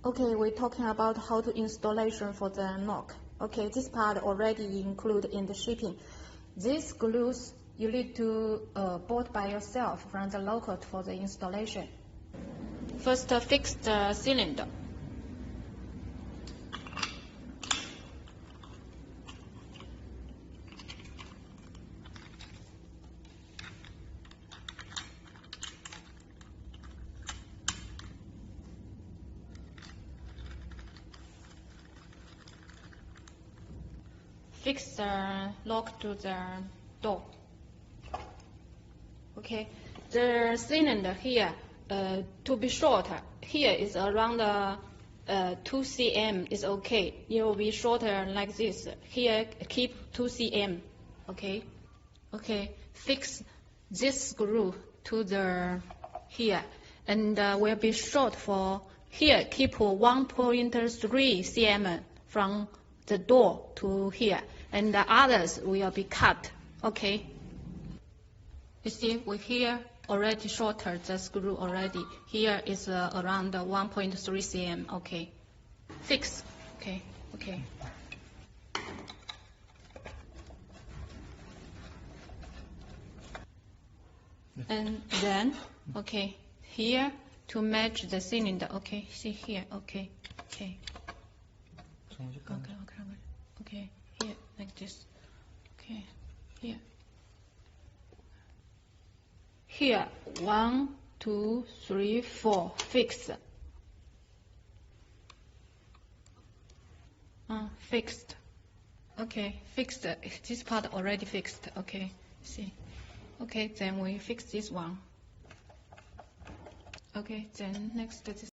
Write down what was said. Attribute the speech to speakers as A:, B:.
A: Okay, we're talking about how to installation for the knock. Okay, this part already included in the shipping. These screws you need to bolt by yourself from the local for the installation. First, fix the cylinder. Fix the lock to the door. Okay, the cylinder here, to be shorter, here is around 2 cm is okay. It will be shorter like this. Here, keep 2 cm. Okay, okay. Fix this screw to the here, and will be short for here. Keep 1.3 cm from the door to here, and the others will be cut. Okay. You see, we here already shorter the screw already. Here is around 1.3 cm. Okay. Fix. Okay. Okay. And then, okay, here to match the cylinder. Okay. See here. Okay. Okay. Okay, here, like this. Okay, here. Here, 1, 2, 3, 4, fix. Fixed. Okay, fixed. This part already fixed. Okay, see. Okay, then we fix this one. Okay, then next.